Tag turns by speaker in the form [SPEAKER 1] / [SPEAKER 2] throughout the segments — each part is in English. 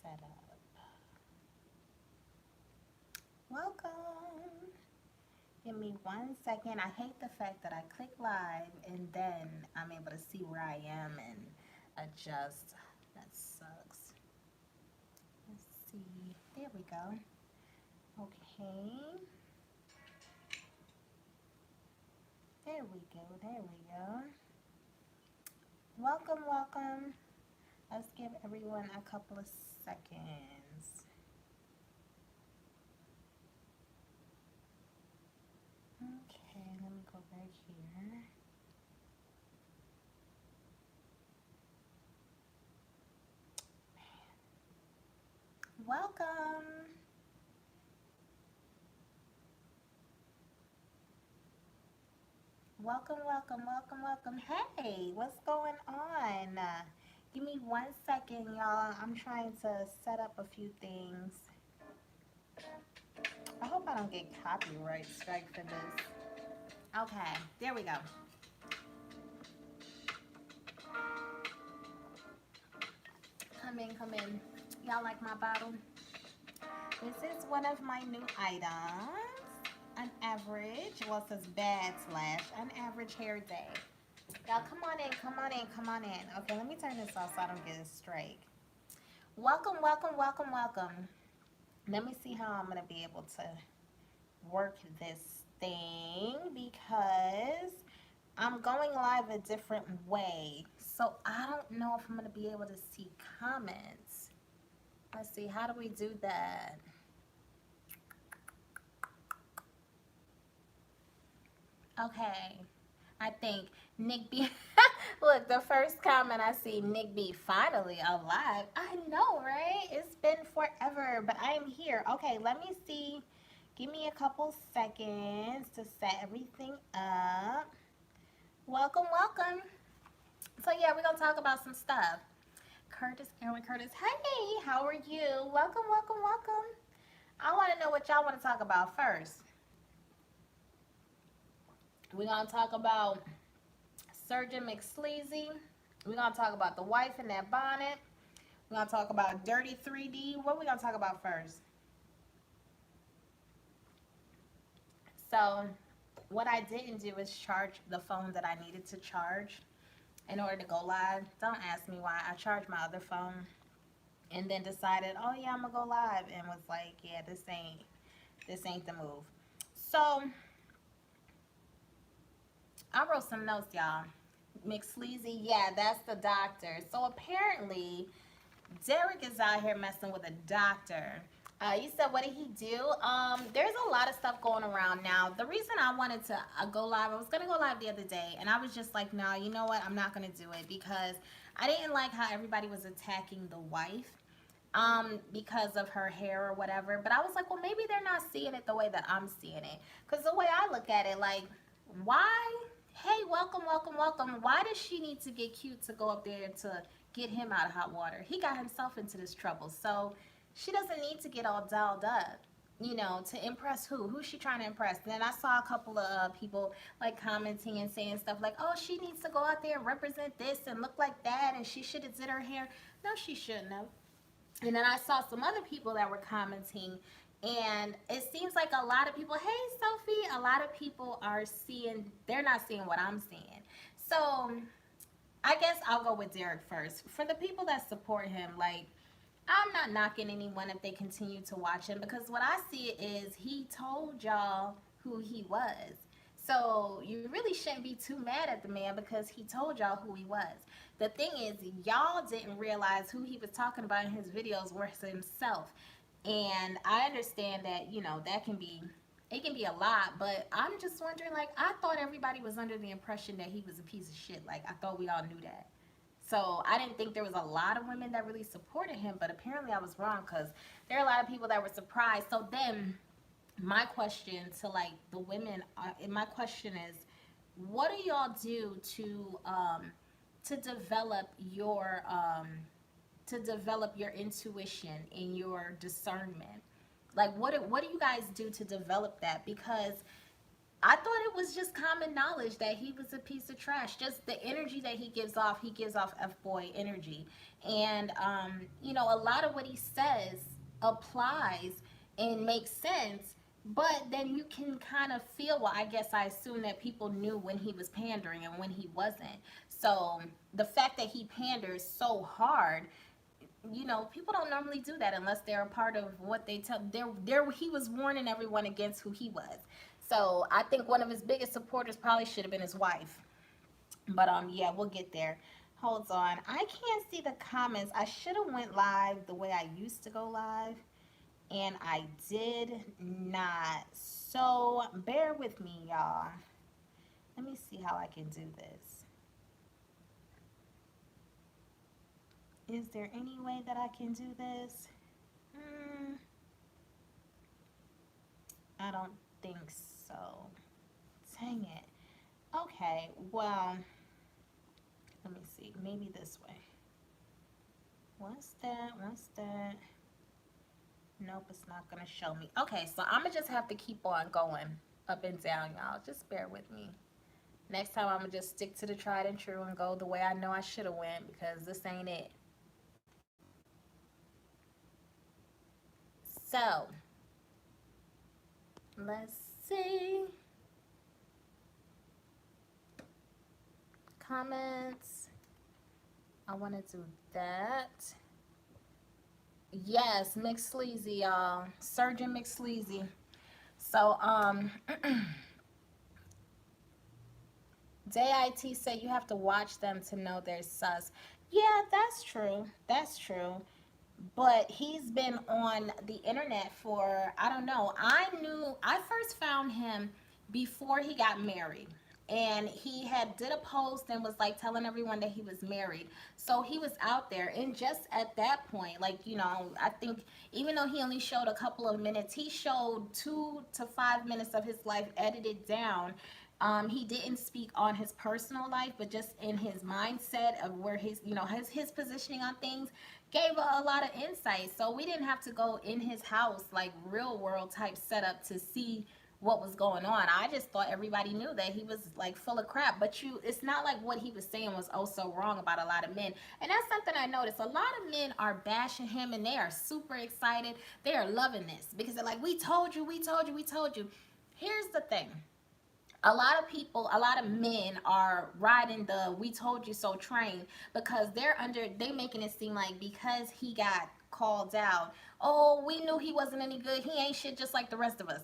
[SPEAKER 1] set up. Welcome. Give me 1 second. I hate the fact that I click live and then I'm able to see where I am and adjust. That sucks. Let's see. There we go. Okay. There we go. There we go. Welcome, welcome. Let's give everyone a couple of seconds. Okay, let me go back here. Welcome. Welcome, welcome, welcome, welcome. Hey, what's going on? Give me 1 second, y'all. I'm trying to set up a few things. I hope I don't get copyright strike for this. Okay, there we go. Come in, come in. Y'all like my bottle? This is one of my new items. An average, well, it says bad slash an average hair day. Y'all come on in, come on in, come on in. Okay, let me turn this off so I don't get a strike. Welcome, welcome, welcome, welcome. Let me see how I'm going to be able to work this thing because I'm going live a different way. So I don't know if I'm going to be able to see comments. Let's see, how do we do that? Okay, I think Nick B. Look, the first comment I see, Nick B. finally alive. I know, right? It's been forever, but I am here. Okay, let me see. Give me a couple seconds to set everything up. Welcome, welcome. So yeah, we're gonna talk about some stuff. Curtis, Aaron Curtis. Hey, how are you? Welcome, welcome, welcome. I want to know what y'all want to talk about first. We're gonna talk about Surgeon McSleazy. We're gonna talk about the wife in that bonnet. We're gonna talk about Dirty 3D. What are we gonna talk about first? So what I didn't do is charge the phone that I needed to charge in order to go live. Don't ask me why. I charged my other phone and then decided, oh yeah, I'm gonna go live, and was like, yeah, this ain't the move. So I wrote some notes, y'all. McSleazy, yeah, that's the doctor. So apparently, Derrick is out here messing with a doctor. You said, what did he do? There's a lot of stuff going around now. The reason I wanted to go live, I was going to go live the other day, and I was just like, no, you know what? I'm not going to do it because I didn't like how everybody was attacking the wife because of her hair or whatever. But I was like, well, maybe they're not seeing it the way that I'm seeing it. Because the way I look at it, like, why? Hey, welcome, welcome, welcome. Why does she need to get cute to go up there to get him out of hot water? He got himself into this trouble. So she doesn't need to get all dolled up, you know, to impress who? Who's she trying to impress? And then I saw a couple of people like commenting and saying stuff like, oh, she needs to go out there and represent this and look like that, and she should have did her hair. No, she shouldn't have. And then I saw some other people that were commenting, and it seems like a lot of people, hey, Sophie, a lot of people are seeing, they're not seeing what I'm seeing. So I guess I'll go with Derrick first. For the people that support him, like, I'm not knocking anyone if they continue to watch him, because what I see is he told y'all who he was. So you really shouldn't be too mad at the man because he told y'all who he was. The thing is, y'all didn't realize who he was talking about in his videos was himself. And I understand that, you know, that can be, it can be a lot, but I'm just wondering, like, I thought everybody was under the impression that he was a piece of shit. Like, I thought we all knew that. So I didn't think there was a lot of women that really supported him, but apparently I was wrong because there are a lot of people that were surprised. So then my question to like the women, my question is, what do y'all do to develop your intuition and your discernment? Like what do you guys do to develop that? Because I thought it was just common knowledge that he was a piece of trash. Just the energy that he gives off F-boy energy. And, you know, a lot of what he says applies and makes sense. But then you can kind of feel, well, I guess I assume that people knew when he was pandering and when he wasn't. So the fact that he panders so hard, you know, people don't normally do that unless they're a part of what they tell. He was warning everyone against who he was. So I think one of his biggest supporters probably should have been his wife. But yeah, we'll get there. Hold on, I can't see the comments. I should have went live the way I used to go live, and I did not. So bear with me, y'all. Let me see how I can do this. Is there any way that I can do this? I don't think so. Dang it. Okay, well, let me see. Maybe this way. What's that? What's that? Nope, it's not going to show me. Okay, so I'm going to just have to keep on going up and down, y'all. Just bear with me. Next time, I'm going to just stick to the tried and true and go the way I know I should have went, because this ain't it. So, let's see. Comments. I want to do that. Yes, McSleazy, y'all. Surgeon McSleazy. So, JIT said you have to watch them to know they're sus. Yeah, that's true. That's true. But he's been on the internet for, I don't know. I first found him before he got married. And he had did a post and was like telling everyone that he was married. So he was out there, and just at that point, like, you know, I think even though he only showed a couple of minutes, he showed 2 to 5 minutes of his life edited down. He didn't speak on his personal life, but just in his mindset of where his, you know, his positioning on things gave a lot of insight. So we didn't have to go in his house, like real world type setup, to see what was going on. I just thought everybody knew that he was like full of crap. But it's not like what he was saying was oh so wrong about a lot of men. And that's something I noticed. A lot of men are bashing him, and they are super excited. They are loving this because they're like, we told you, we told you, we told you. Here's the thing. A lot of people, a lot of men are riding the we told you so train, because they making it seem like because he got called out, oh, we knew he wasn't any good. He ain't shit just like the rest of us.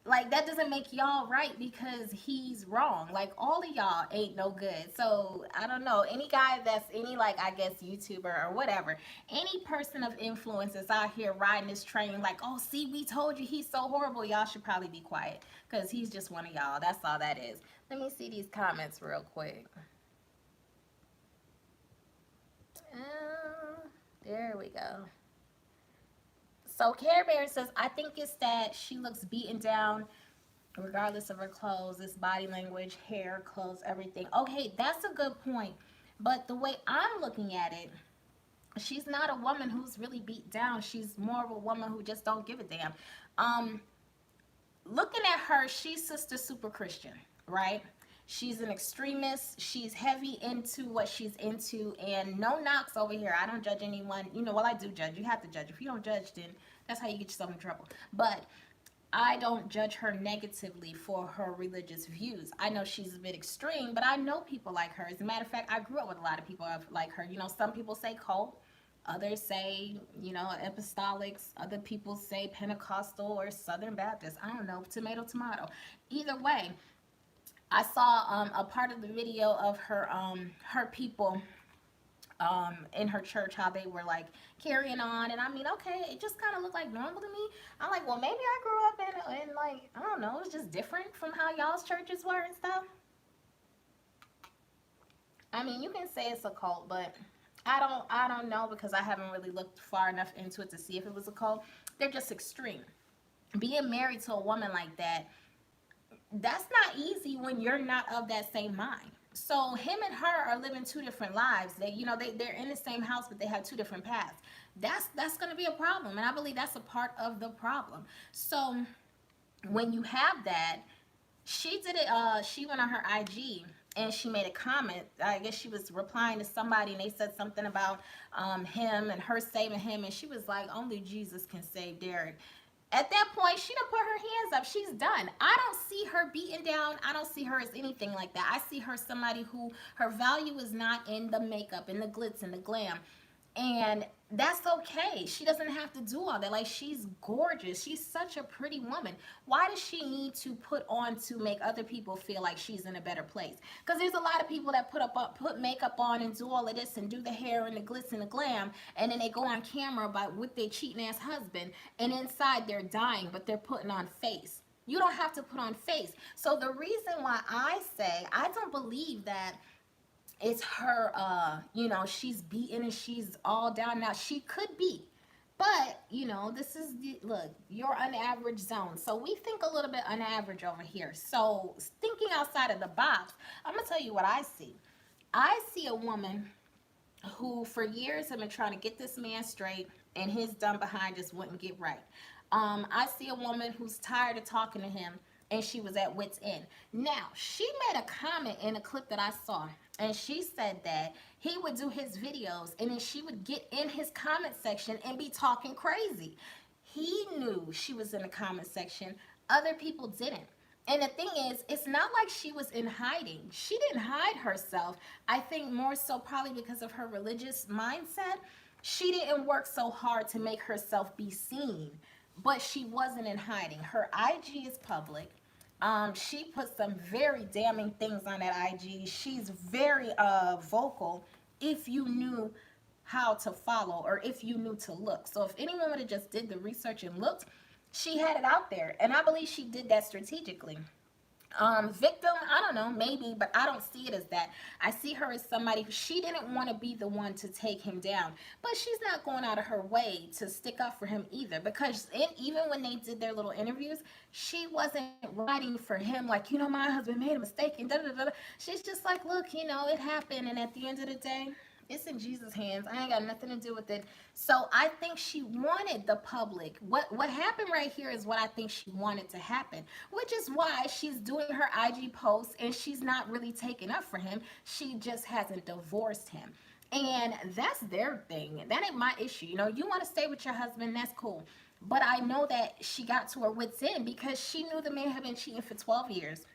[SPEAKER 1] Like, that doesn't make y'all right because he's wrong. Like, all of y'all ain't no good. So I don't know, any guy that's any, like, I guess YouTuber or whatever, any person of influence is out here riding this train like, oh, see, we told you he's so horrible. Y'all should probably be quiet because he's just one of y'all. That's all that is. Let me see these comments real quick. There we go. So Care Bear says, I think it's that she looks beaten down regardless of her clothes, this body language, hair, clothes, everything. Okay, that's a good point. But the way I'm looking at it, she's not a woman who's really beat down. She's more of a woman who just don't give a damn. Looking at her, she's Sister Super Christian, right? She's an extremist. She's heavy into what she's into, and no knocks over here. I don't judge anyone. You know, well, I do judge. You have to judge. If you don't judge, then that's how you get yourself in trouble. But I don't judge her negatively for her religious views. I know she's a bit extreme, but I know people like her. As a matter of fact, I grew up with a lot of people like her. You know, some people say cult. Others say, you know, apostolics. Other people say Pentecostal or Southern Baptist. I don't know, tomato, tomato. Either way, I saw a part of the video of her people in her church, how they were like carrying on, and I mean, okay, it just kind of looked like normal to me. I'm like, well, maybe I grew up in like, I don't know, it's just different from how y'all's churches were and stuff. I mean, you can say it's a cult, but I don't know, because I haven't really looked far enough into it to see if it was a cult. They're just extreme. Being married to a woman like that, that's not easy when you're not of that same mind. So him and her are living 2 different lives. They, you know, they're in the same house, but they have 2 different paths. That's going to be a problem, and I believe that's a part of the problem. So when you have that, She did it, she went on her IG and she made a comment. I guess she was replying to somebody and they said something about him and her saving him, and she was like, only Jesus can save Derrick. At that point, she done put her hands up. She's done. I don't see her beaten down. I don't see her as anything like that. I see her somebody who her value is not in the makeup and the glitz and the glam. And that's okay. She doesn't have to do all that. Like, she's gorgeous. She's such a pretty woman. Why does she need to put on to make other people feel like she's in a better place? Because there's a lot of people that put makeup on and do all of this and do the hair and the glitz and the glam, and then they go on camera with their cheating ass husband, and inside they're dying, but they're putting on face. You don't have to put on face. So the reason why I say I don't believe that it's her, you know, she's beaten and she's all down. Now, she could be, but, you know, this is the, look, your unaverage zone. So we think a little bit unaverage over here. So thinking outside of the box, I'm going to tell you what I see. I see a woman who for years have been trying to get this man straight, and his dumb behind just wouldn't get right. I see a woman who's tired of talking to him, and she was at wit's end. Now, she made a comment in a clip that I saw, and she said that he would do his videos, and then she would get in his comment section and be talking crazy. He knew she was in the comment section. Other people didn't. And the thing is, it's not like she was in hiding. She didn't hide herself. I think more so probably because of her religious mindset. She didn't work so hard to make herself be seen, but she wasn't in hiding. Her IG is public. She put some very damning things on that IG. She's very vocal if you knew how to follow or if you knew to look. So if anyone would have just did the research and looked, she had it out there. And I believe she did that strategically. Victim, I don't know, maybe, but I don't see it as that. I see her as somebody who, she didn't want to be the one to take him down, but she's not going out of her way to stick up for him either, because even when they did their little interviews, she wasn't writing for him like, you know, my husband made a mistake and da da da. She's just like, look, you know, it happened, and at the end of the day, it's in Jesus' hands. I ain't got nothing to do with it. So I think she wanted the public. What happened right here is what I think she wanted to happen, which is why she's doing her IG posts and she's not really taking up for him. She just hasn't divorced him. And that's their thing. That ain't my issue. You know, you want to stay with your husband, that's cool. But I know that she got to her wits' end because she knew the man had been cheating for 12 years.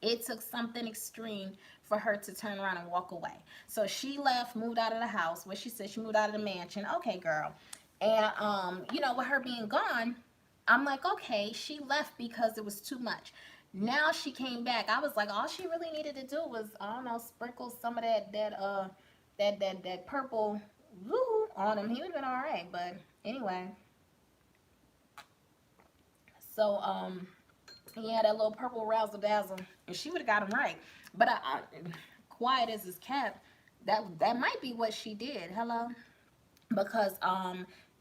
[SPEAKER 1] It took something extreme for her to turn around and walk away. So she left, moved out of the house. What she said, she moved out of the mansion. Okay, girl. And, you know, with her being gone, I'm like, okay, she left because it was too much. Now she came back. I was like, all she really needed to do was, I don't know, sprinkle some of that purple woo on him. He would have been all right. But anyway. So, yeah, that little purple razzle dazzle, and she would have got him right. But quiet as his cat, that might be what she did. Hello, because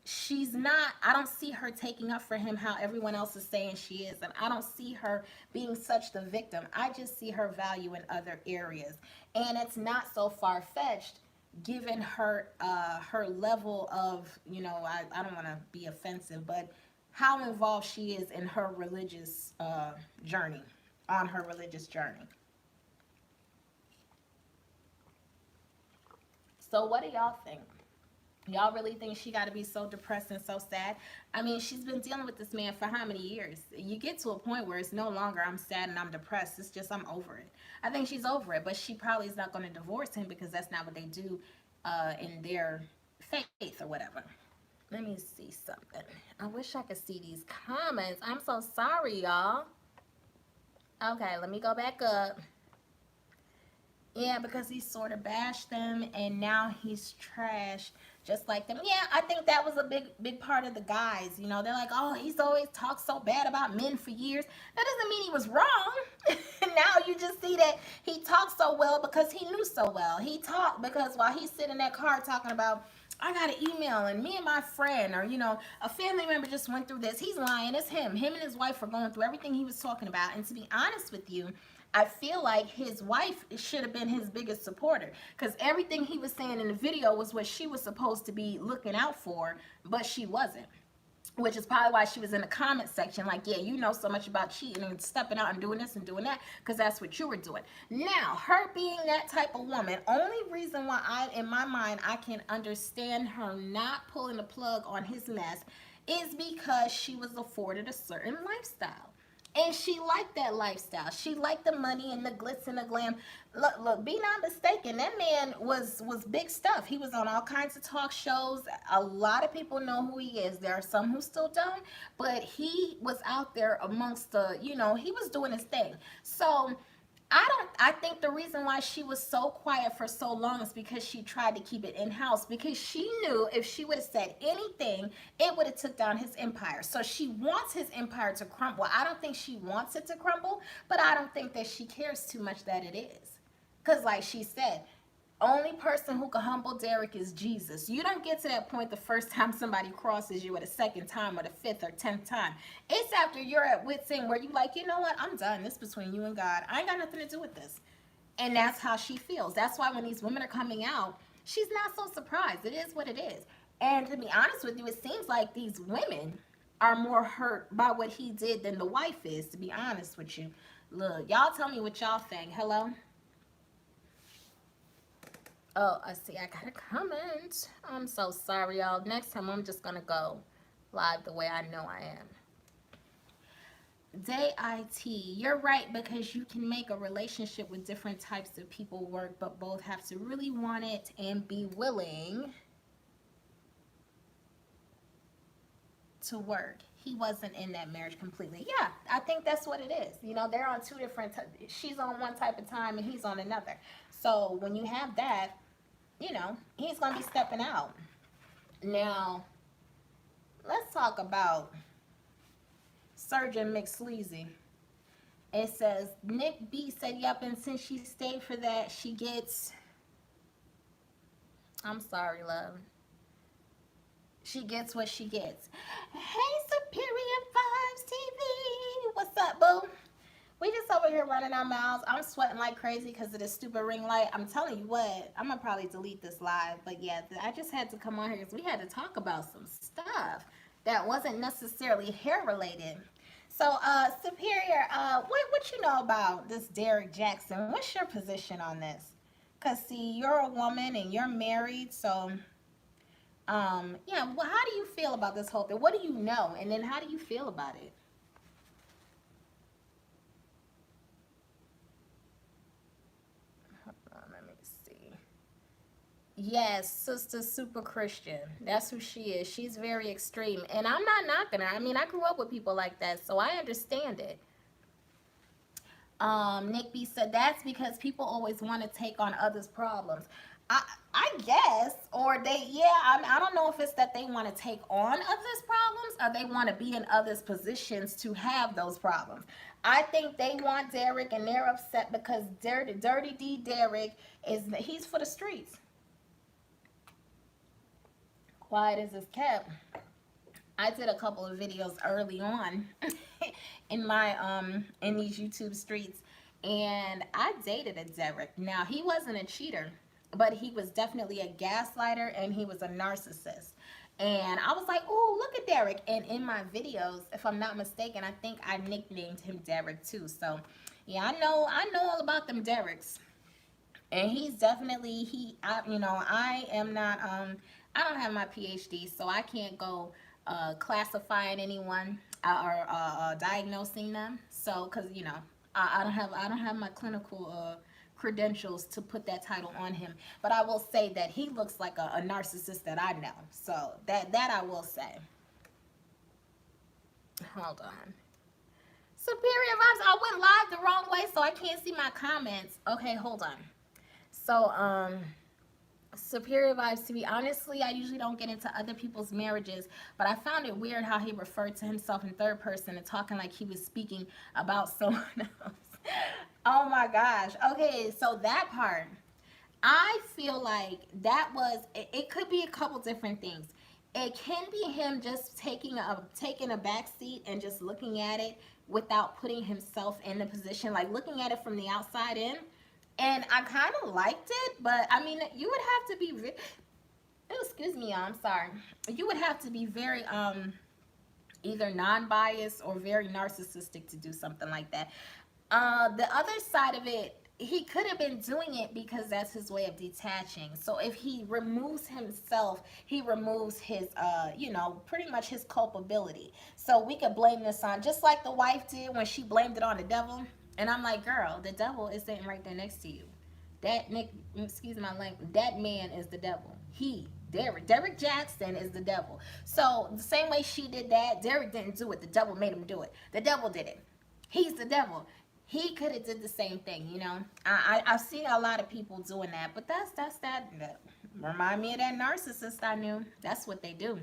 [SPEAKER 1] she's not. I don't see her taking up for him how everyone else is saying she is, and I don't see her being such the victim. I just see her value in other areas, and it's not so far fetched. Given her her level of, you know, I don't want to be offensive, but how involved she is in her religious journey, on her religious journey. So what do y'all think? Y'all really think she got to be so depressed and so sad? I mean, she's been dealing with this man for how many years? You get to a point where it's no longer I'm sad and I'm depressed. It's just I'm over it. I think she's over it, but she probably is not going to divorce him because that's not what they do in their faith or whatever. Let me see something. I wish I could see these comments. I'm so sorry, y'all. Okay, let me go back up. Yeah, because he sort of bashed them, and now he's trash, just like them. Yeah, I think that was a big part of the guys. You know, they're like, oh, he's always talked so bad about men for years. That doesn't mean he was wrong. Now you just see that he talked so well because he knew so well. He talked because while he's sitting in that car talking about, I got an email and me and my friend, or, you know, a family member just went through this. He's lying. It's him. Him and his wife are going through everything he was talking about. And to be honest with you, I feel like his wife should have been his biggest supporter, because everything he was saying in the video was what she was supposed to be looking out for, but she wasn't. which is probably why she was in the comment section like, yeah, you know so much about cheating and stepping out and doing this and doing that, because that's what you were doing. Now, her being that type of woman, only reason why in my mind, I can understand her not pulling the plug on his mess is because she was afforded a certain lifestyle. And she liked that lifestyle. She liked the money and the glitz and the glam. Look, be not mistaken. That man was big stuff. He was on all kinds of talk shows. A lot of people know who he is. There are some who still don't, but he was out there amongst the, you know, he was doing his thing. So I think the reason why she was so quiet for so long is because she tried to keep it in-house, because she knew if she would have said anything, it would have took down his empire. So she wants his empire to crumble. I don't think she wants it to crumble, but I don't think that she cares too much that it is. Because like she said, only person who can humble Derrick is Jesus. You don't get to that point the first time somebody crosses you, or the second time, or the fifth or 10th time. It's after you're at wit's end where you like, you know what, I'm done. This is between you and God. I ain't got nothing to do with this. And that's how she feels. That's why when these women are coming out, she's not so surprised. It is what it is. And to be honest with you, it seems like these women are more hurt by what he did than the wife is, to be honest with you. Look, y'all tell me what y'all think. Hello? Oh, I see. I got a comment. I'm so sorry, y'all. Next time, I'm just going to go live the way I know I am. Day IT, you're right, because you can make a relationship with different types of people work, but both have to really want it and be willing to work. He wasn't in that marriage completely. Yeah, I think that's what it is. You know, they're on two different, she's on one type of time and he's on another. So when you have that, you know, he's going to be stepping out. Now, let's talk about Surgeon McSleazy. It says, Nick B said, yep, and since she stayed for that, she gets, I'm sorry, love. She gets what she gets. Hey, Superior Vibes TV. What's up, boo? We just over here running our mouths. I'm sweating like crazy because of this stupid ring light. I'm telling you what, I'm going to probably delete this live. But yeah, I just had to come on here because we had to talk about some stuff that wasn't necessarily hair related. So, Superior, what you know about this Derrick Jaxn? What's your position on this? Because, see, you're a woman and you're married, so, yeah, well, how do you feel about this whole thing? What do you know? And then how do you feel about it? Yes, Sister Super Christian. That's who she is. She's very extreme. And I'm not knocking her. I mean, I grew up with people like that, so I understand it. Nick B said, that's because people always want to take on others' problems. I guess, or they, yeah, I don't know if it's that they want to take on others' problems or they want to be in others' positions to have those problems. I think they want Derrick and they're upset because Dirty D Derrick he's for the streets. Quiet as it's kept. I did a couple of videos early on in my in these YouTube streets, and I dated a Derrick. Now, he wasn't a cheater, but he was definitely a gaslighter and he was a narcissist. And I was like, oh, look at Derrick. And in my videos, if I'm not mistaken, I think I nicknamed him Derrick too. So yeah, I know all about them Derricks. And he's definitely, you know, I am not, I don't have my PhD, so I can't go classifying anyone or diagnosing them. So, because, you know, I don't have my clinical credentials to put that title on him. But I will say that he looks like a narcissist that I know. So that I will say. Hold on. Superior Vibes, I went live the wrong way, so I can't see my comments. Okay, hold on. So, Superior Vibes, to be honestly, I usually don't get into other people's marriages, but I found it weird how he referred to himself in third person and talking like he was speaking about someone else. Oh my gosh. Okay, so that part, I feel like that was, it could be a couple different things. It can be him just taking a back seat and just looking at it without putting himself in the position, like looking at it from the outside in. And I kind of liked it, but I mean, you would have to be, excuse me, y'all, I'm sorry. You would have to be very, either non-biased or very narcissistic to do something like that. The other side of it, he could have been doing it because that's his way of detaching. So if he removes himself, he removes his, you know, pretty much his culpability. So we could blame this on, just like the wife did when she blamed it on the devil. And I'm like, girl, the devil is sitting right there next to you. That Nick, excuse my language, that man is the devil. Derrick Jaxn is the devil. So the same way she did that, Derrick didn't do it. The devil made him do it. The devil did it. He's the devil. He could have did the same thing, you know. I've seen a lot of people doing that, but that remind me of that narcissist I knew. That's what they do.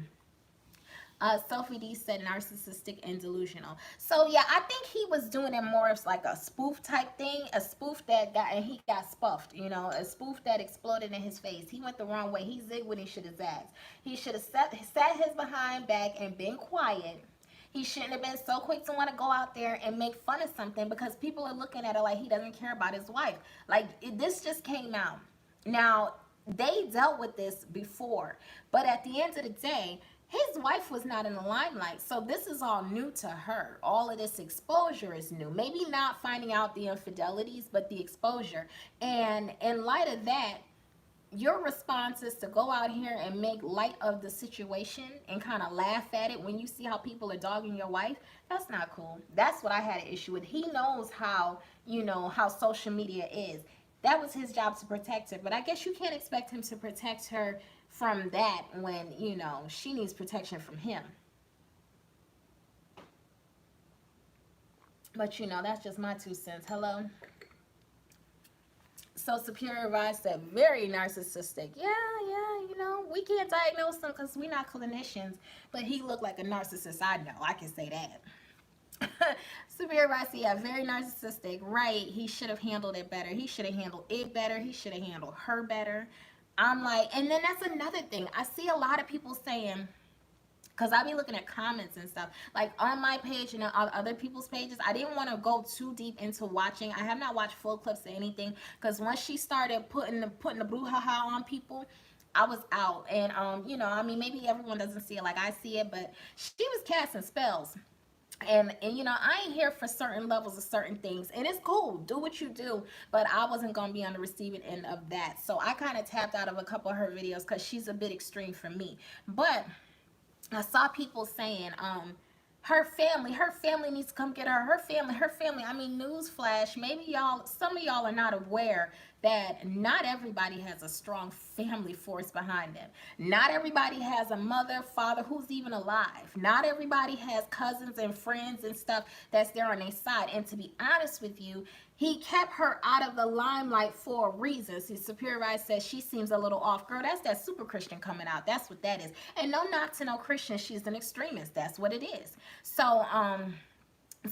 [SPEAKER 1] Sophie D said narcissistic and delusional. So yeah, I think he was doing it more as like a spoof type thing, a spoof that got, and he got spuffed, you know, a spoof that exploded in his face. He went the wrong way. He zigged when he should have zagged. He should have sat his behind back and been quiet. He shouldn't have been so quick to want to go out there and make fun of something because people are looking at it like he doesn't care about his wife. Like, this just came out. Now, they dealt with this before, but at the end of the day, his wife was not in the limelight, so this is all new to her. All of this exposure is new. Maybe not finding out the infidelities, but the exposure. And in light of that, your response is to go out here and make light of the situation and kind of laugh at it when you see how people are dogging your wife. That's not cool. That's what I had an issue with. He knows how, you know, how social media is. That was his job to protect her, but I guess you can't expect him to protect her from that when, you know, she needs protection from him. But, you know, that's just my 2 cents. Hello? So Superior Rise said, very narcissistic. Yeah, you know, we can't diagnose him because we're not clinicians, but he looked like a narcissist. I know, I can say that. Superior Rise said, yeah, very narcissistic. Right, he should have handled it better. He should have handled it better. He should have handled her better. I'm like, and then that's another thing. I see a lot of people saying, because I be looking at comments and stuff, like on my page and on other people's pages. I didn't want to go too deep into watching. I have not watched full clips or anything, because once she started putting the brouhaha on people, I was out. And, you know, I mean, maybe everyone doesn't see it like I see it, but she was casting spells. And you know, I ain't here for certain levels of certain things, and it's cool, do what you do, but I wasn't gonna be on the receiving end of that. So I kind of tapped out of a couple of her videos because she's a bit extreme for me. But I saw people saying, her family needs to come get her. Her family. I mean, newsflash, maybe some of y'all are not aware that not everybody has a strong family force behind them. Not everybody has a mother, father who's even alive. Not everybody has cousins and friends and stuff that's there on their side. And to be honest with you, he kept her out of the limelight for a reason. See, Superior Rise says she seems a little off. Girl, that's that super Christian coming out. That's what that is. And no knock to no Christian. She's an extremist. That's what it is. So,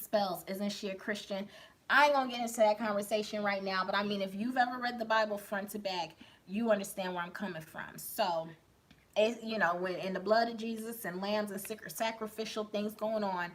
[SPEAKER 1] Spells, isn't she a Christian? I ain't gonna get into that conversation right now, but I mean, if you've ever read the Bible front to back, you understand where I'm coming from. So, you know, when in the blood of Jesus and lambs and sacrificial things going on.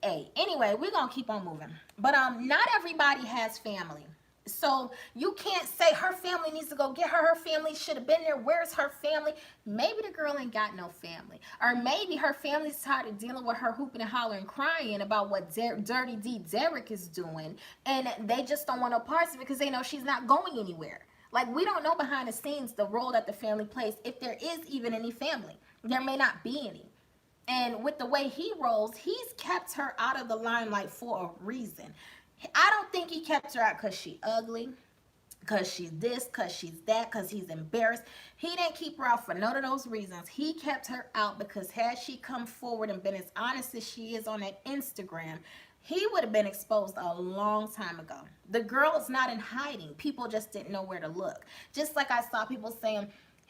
[SPEAKER 1] Hey, anyway, we're gonna keep on moving. But not everybody has family. So you can't say her family needs to go get her. Her family should have been there. Where's her family? Maybe the girl ain't got no family. Or maybe her family's tired of dealing with her hooping and hollering, crying about what Dirty D Derrick is doing. And they just don't want no parts of it because they know she's not going anywhere. Like, we don't know behind the scenes the role that the family plays, if there is even any family. There may not be any. And with the way he rolls, he's kept her out of the limelight for a reason. I don't think he kept her out because she's ugly, because she's this, because she's that, because he's embarrassed. He didn't keep her out for none of those reasons. He kept her out because had she come forward and been as honest as she is on that Instagram, he would have been exposed a long time ago. The girl is not in hiding. People just didn't know where to look. Just like I saw people saying,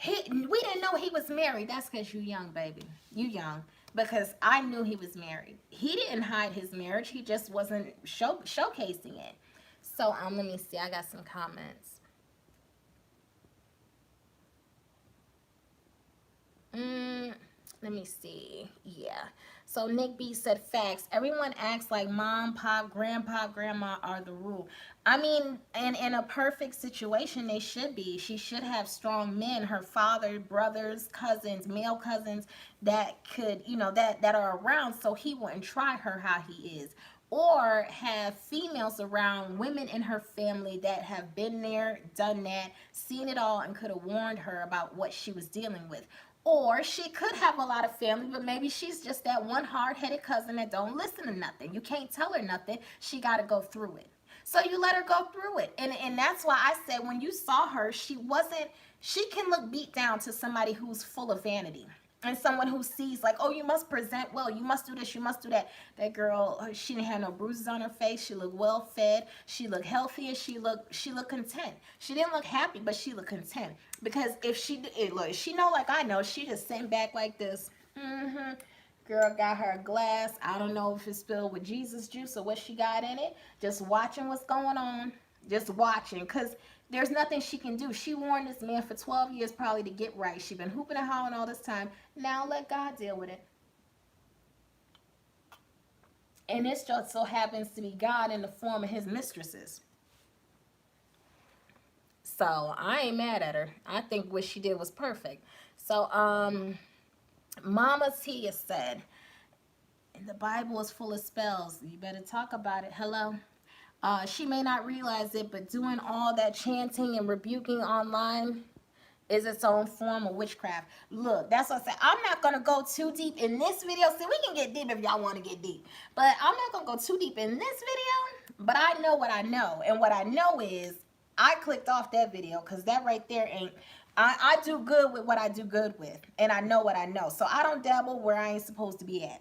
[SPEAKER 1] we didn't know he was married. That's because you young, baby. You young. Because I knew he was married. He didn't hide his marriage. He just wasn't showcasing it. So let me see. I got some comments. Let me see. Yeah. So Nick B said facts. Everyone acts like mom, pop, grandpa, grandma are the rule. I mean, in a perfect situation, they should be. She should have strong men, her father, brothers, cousins, male cousins that could, you know, that are around so he wouldn't try her how he is. Or have females around, women in her family that have been there, done that, seen it all, and could have warned her about what she was dealing with. Or she could have a lot of family, but maybe she's just that one hard-headed cousin that don't listen to nothing. You can't tell her nothing. She got to go through it. So you let her go through it. And that's why I said when you saw her, she can look beat down to somebody who's full of vanity. And someone who sees like, oh, you must present well, you must do this, you must do that. That girl, she didn't have no bruises on her face. She looked well fed. She looked healthy, and she looked content. She didn't look happy, but she looked content. Because if she know like I know, she just sitting back like this. Girl got her a glass. I don't know if it's filled with Jesus juice or what she got in it. Just watching what's going on. Just watching, because there's nothing she can do. She warned this man for 12 years probably to get right. She been hooping and hollering all this time. Now let God deal with it. And this just so happens to be God in the form of his mistresses. So I ain't mad at her. I think what she did was perfect. So Mama Tia said, the Bible is full of spells. You better talk about it. Hello. She may not realize it, but doing all that chanting and rebuking online is its own form of witchcraft. Look, that's what I said. I'm not going to go too deep in this video. See, we can get deep if y'all want to get deep. But I'm not going to go too deep in this video. But I know what I know. And what I know is I clicked off that video because that right there ain't... I do good with what I do good with. And I know what I know. So I don't dabble where I ain't supposed to be at.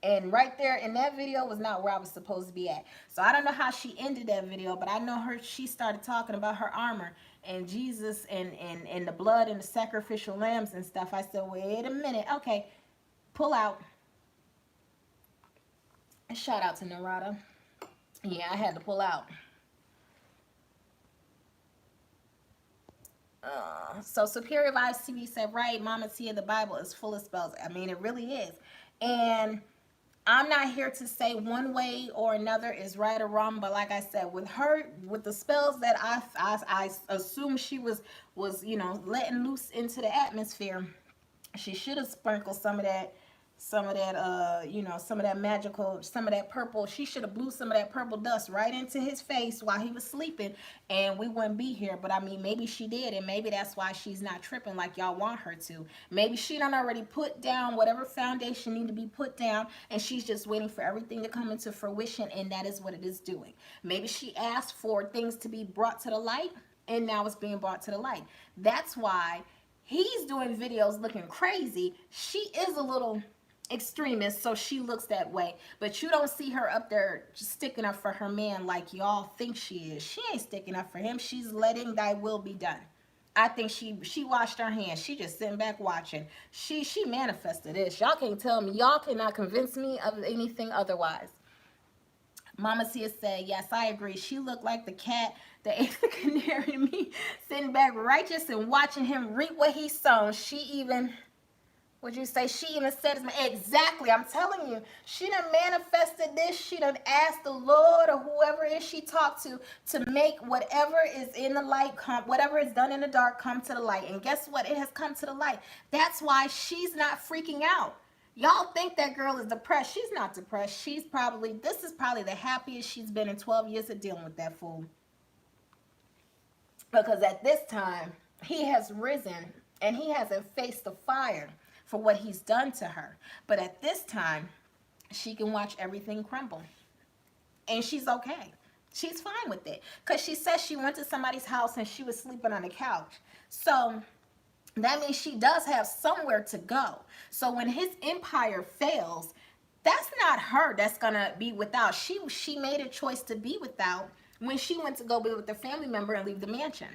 [SPEAKER 1] And right there in that video was not where I was supposed to be at. So I don't know how she ended that video, but I know she started talking about her armor and Jesus and the blood and the sacrificial lambs and stuff. I said, wait a minute. Okay, pull out. Shout out to Narada. Yeah, I had to pull out. So Superior Vibes TV said, right, Mama Tia, the Bible is full of spells. I mean, it really is. And I'm not here to say one way or another is right or wrong, but like I said, with her, with the spells that I assume she was, you know, letting loose into the atmosphere, she should have sprinkled some of that, you know, some of that magical, some of that purple. She should have blew some of that purple dust right into his face while he was sleeping, and we wouldn't be here. But I mean, maybe she did, and maybe that's why she's not tripping like y'all want her to. Maybe she done already put down whatever foundation need to be put down, and she's just waiting for everything to come into fruition, and that is what it is doing. Maybe she asked for things to be brought to the light, and now it's being brought to the light. That's why he's doing videos looking crazy. She is a little extremist, so she looks that way, but you don't see her up there just sticking up for her man like y'all think she is. She ain't sticking up for him. She's letting thy will be done. I think she washed her hands. She just sitting back watching. She manifested this. Y'all can't tell me. Y'all cannot convince me of anything otherwise. Mama Tia said, yes, I agree. She looked like the cat that ate the canary meat, sitting back righteous and watching him reap what he sown. She even... Would you say she even said exactly? I'm telling you, she done manifested this. She done asked the Lord or whoever it is she talked to make whatever is in the light come, whatever is done in the dark come to the light. And guess what? It has come to the light. That's why she's not freaking out. Y'all think that girl is depressed. She's not depressed. This is probably the happiest she's been in 12 years of dealing with that fool. Because at this time, he has risen and he hasn't faced the fire for what he's done to her. But at this time, she can watch everything crumble. And she's okay. She's fine with it. Because she says she went to somebody's house and she was sleeping on the couch. So that means she does have somewhere to go. So when his empire fails, that's not her that's going to be without. She made a choice to be without when she went to go be with a family member and leave the mansion.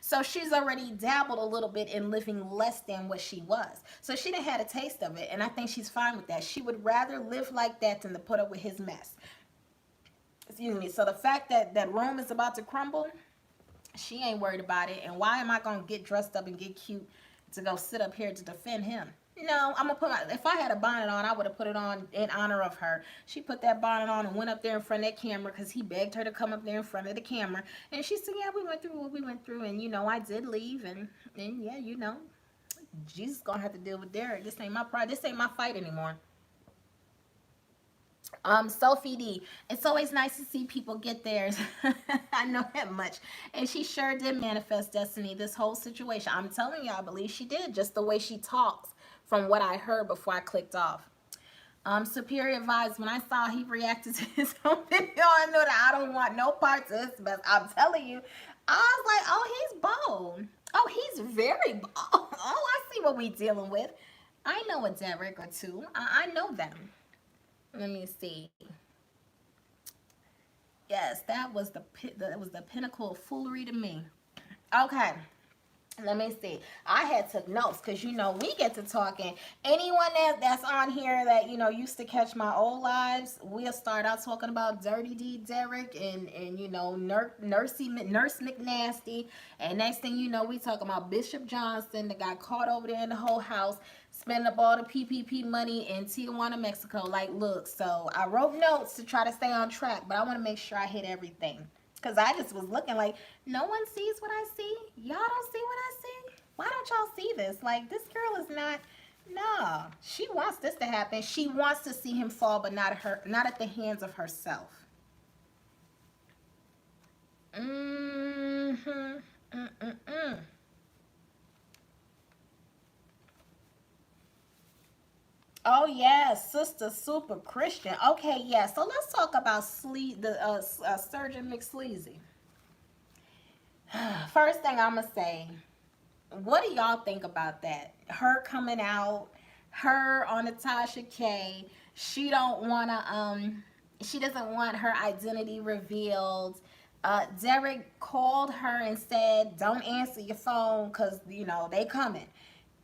[SPEAKER 1] So she's already dabbled a little bit in living less than what she was. So she done had a taste of it, and I think she's fine with that. She would rather live like that than to put up with his mess. Excuse me. So the fact that Rome is about to crumble, she ain't worried about it. And why am I going to get dressed up and get cute to go sit up here to defend him? No, I'm gonna put my, if I had a bonnet on, I would have put it on in honor of her. She put that bonnet on and went up there in front of that camera because he begged her to come up there in front of the camera. And she said, yeah, we went through what we went through. And, I did leave. And yeah, Jesus gonna have to deal with Derrick. This ain't my pride. This ain't my fight anymore. Sophie D, it's always nice to see people get theirs. I know that much. And she sure did manifest destiny, this whole situation. I'm telling you, I believe she did, just the way she talks from what I heard before I clicked off. Superior Vibes, when I saw he reacted to his own video, I know that I don't want no parts of this, but I'm telling you, I was like, oh, he's bold. Oh, he's very bold. Oh, I see what we dealing with. I know a Derrick or two. I know them. Let me see. Yes, that was the pinnacle of foolery to me. Okay. Let me see. I had took notes because we get to talking. Anyone that's on here that used to catch my old lives, we'll start out talking about Dirty D Derrick and Nurse McNasty, and next thing we talking about Bishop Johnson that got caught over there in the whole house spending up all the PPP money in Tijuana, Mexico. Like, look, so I wrote notes to try to stay on track, but I want to make sure I hit everything. Because I just was looking like, no one sees what I see. Y'all don't see what I see. Why don't y'all see this? Like, this girl is not, no. She wants this to happen. She wants to see him fall, but not at the hands of herself. Oh yeah, Sister Super Christian. Okay, yeah. So let's talk about Surgeon McSleazy. First thing I'm gonna say, what do y'all think about that? Her coming out, her on Natasha K. She doesn't want her identity revealed. Derrick called her and said, "Don't answer your phone because they coming,"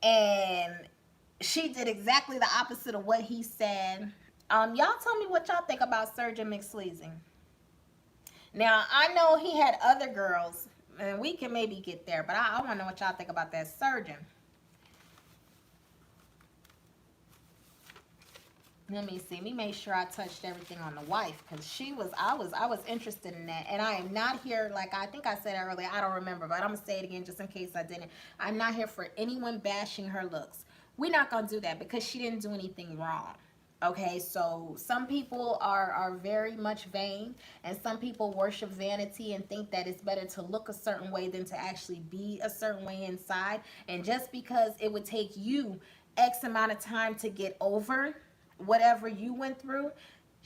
[SPEAKER 1] and she did exactly the opposite of what he said. Y'all tell me what y'all think about Surgeon McSleazy. Now, I know he had other girls, and we can maybe get there, but I want to know what y'all think about that surgeon. Let me see. Let me make sure I touched everything on the wife, because I was interested in that. And I am not here, like I think I said earlier, I don't remember, but I'm going to say it again just in case I didn't. I'm not here for anyone bashing her looks. We're not going to do that because she didn't do anything wrong. Okay, so some people are very much vain, and some people worship vanity and think that it's better to look a certain way than to actually be a certain way inside. And just because it would take you X amount of time to get over whatever you went through,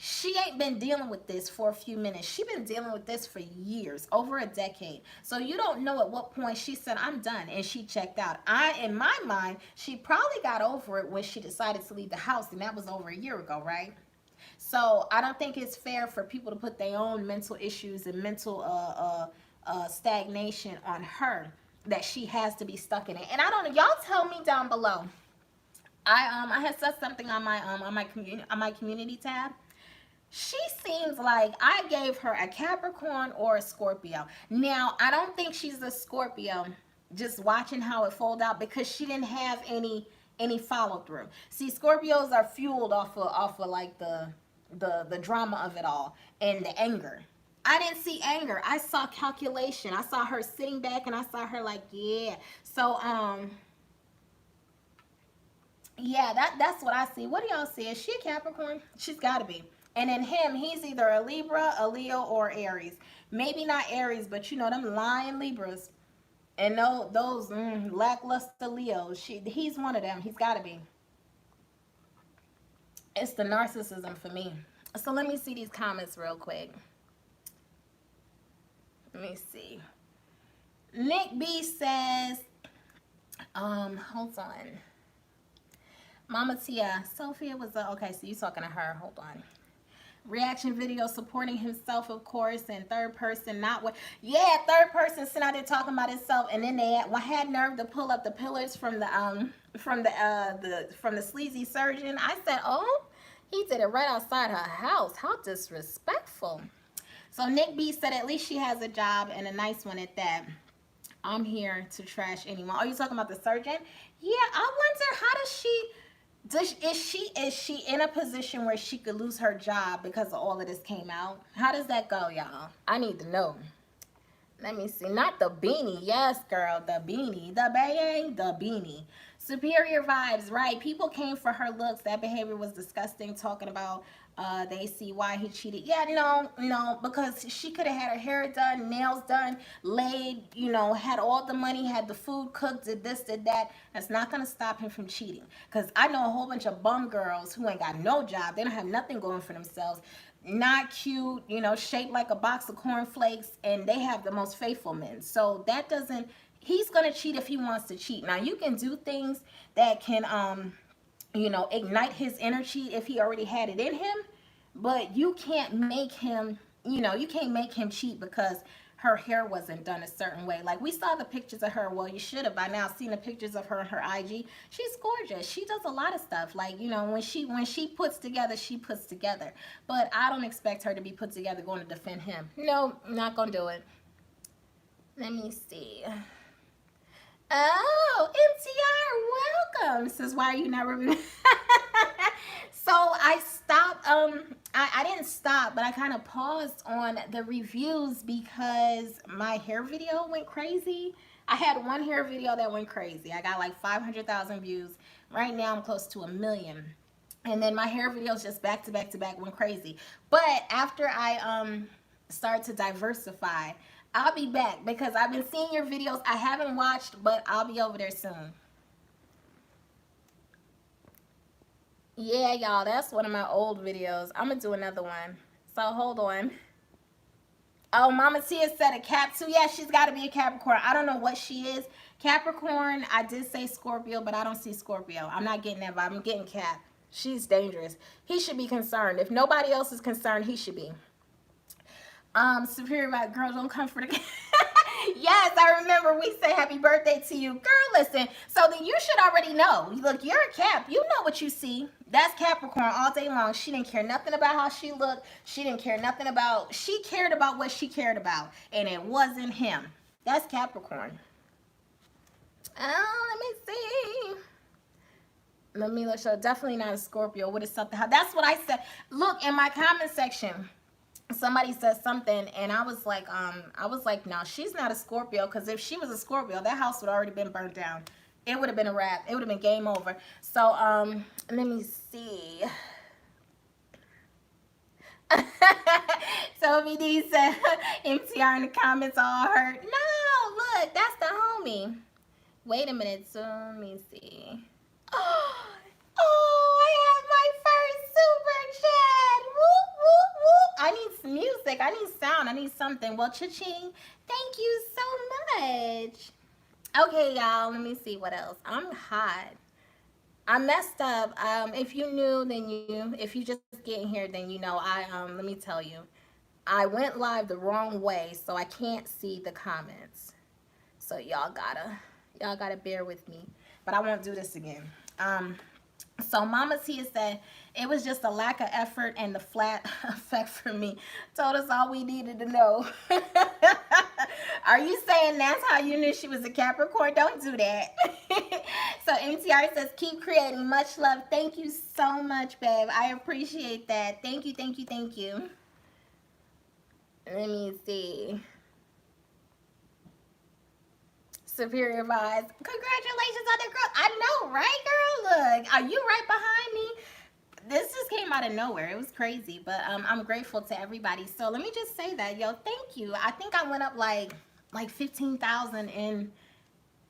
[SPEAKER 1] she ain't been dealing with this for a few minutes. She been dealing with this for years, over a decade. So you don't know at what point she said, I'm done, and she checked out. In my mind, she probably got over it when she decided to leave the house, and that was over a year ago, right? So I don't think it's fair for people to put their own mental issues and mental stagnation on her, that she has to be stuck in it. And I don't know, y'all tell me down below. I had said something on my community tab. She seems like I gave her a Capricorn or a Scorpio. Now, I don't think she's a Scorpio, just watching how it fold out, because she didn't have any follow through. See, Scorpios are fueled off of like the drama of it all and the anger. I didn't see anger. I saw calculation. I saw her sitting back, and I saw her like, yeah. So yeah, that's what I see. What do y'all see? Is she a Capricorn? She's got to be. And in him, he's either a Libra, a Leo, or Aries. Maybe not Aries, but them lying Libras. And those lackluster Leos. He's one of them. He's got to be. It's the narcissism for me. So let me see these comments real quick. Let me see. Nick B says, hold on. Mama Tia, Sophia was, okay, so you talking to her. Hold on. Reaction video supporting himself, of course, and third person, not what. Yeah, third person sitting out there talking about himself, and then they had nerve to pull up the pillars from the Sleazy Surgeon. I said, oh, he did it right outside her house. How disrespectful. So Nick B said, at least she has a job, and a nice one at that. I'm here to trash anyone. Oh, you talking about the surgeon? Yeah, I wonder, how does she Is she in a position where she could lose her job because of all of this came out? How does that go, y'all? I need to know. Let me see. Not the beanie. Yes, girl. The beanie. The bang. The beanie. Superior vibes. Right. People came for her looks. That behavior was disgusting. Talking about they see why he cheated. Yeah, no. Because she could have had her hair done, nails done, laid, had all the money, had the food cooked, did this, did that. That's not going to stop him from cheating. Because I know a whole bunch of bum girls who ain't got no job. They don't have nothing going for themselves. Not cute, shaped like a box of cornflakes, and they have the most faithful men. So that doesn't, he's gonna cheat if he wants to cheat. Now you can do things that can ignite his energy if he already had it in him, but you can't make him, you can't make him cheat because her hair wasn't done a certain way. Like, we saw the pictures of her. Well, you should have by now seen the pictures of her on her IG. She's gorgeous. She does a lot of stuff. Like, when she puts together, she puts together. But I don't expect her to be put together going to defend him. No, not going to do it. Let me see. Oh, MTR, welcome. This is why you never... So I stopped, I didn't stop, but I kind of paused on the reviews because my hair video went crazy. I had one hair video that went crazy. I got like 500,000 views. Right now I'm close to 1 million. And then my hair videos just back to back to back went crazy. But after I started to diversify, I'll be back because I've been seeing your videos. I haven't watched, but I'll be over there soon. Yeah, y'all, that's one of my old videos. I'm going to do another one. So, hold on. Oh, Mama Tia said a Cap too. Yeah, she's got to be a Capricorn. I don't know what she is. Capricorn, I did say Scorpio, but I don't see Scorpio. I'm not getting that vibe. I'm getting Cap. She's dangerous. He should be concerned. If nobody else is concerned, he should be. Superior vibe, girl, don't come for the... Yes, I remember we said happy birthday to you. Girl, listen, so then you should already know. Look, you're a Cap. You know what you see. That's Capricorn all day long. She didn't care nothing about how she looked. She didn't care nothing about... She cared about what she cared about, and it wasn't him. That's Capricorn. Oh, let me see. Let me show. Definitely not a Scorpio. What is something? That's what I said. Look, in my comment section, somebody said something, and I was like, no, she's not a Scorpio, because if she was a Scorpio, that house would already been burnt down. It would have been a wrap. It would have been game over. So, let me see. So VD said, MTR in the comments all hurt. No, look, that's the homie. Wait a minute, so let me see. Oh, I have my first super chat. Whoop, whoop, whoop. I need some music. I need sound. I need something. Well, cha-ching. Thank you so much. Okay, y'all. Let me see what else. I'm hot. I messed up. If you knew, then you. If you just getting here, then you know. Let me tell you. I went live the wrong way, so I can't see the comments. So y'all gotta bear with me. But I won't do this again. So Mama Tia said it was just a lack of effort and the flat effect for me. Told us all we needed to know. Are you saying that's how you knew she was a Capricorn? Don't do that. So MTR says keep creating. Much love. Thank you so much, babe. I appreciate that. Thank you, thank you, thank you. Let me see. Superior vibes. Congratulations on the growth. I know, right, girl? Look, are you right behind me? This just came out of nowhere. It was crazy, but I'm grateful to everybody. So let me just say that, yo, thank you. I think I went up like 15,000 in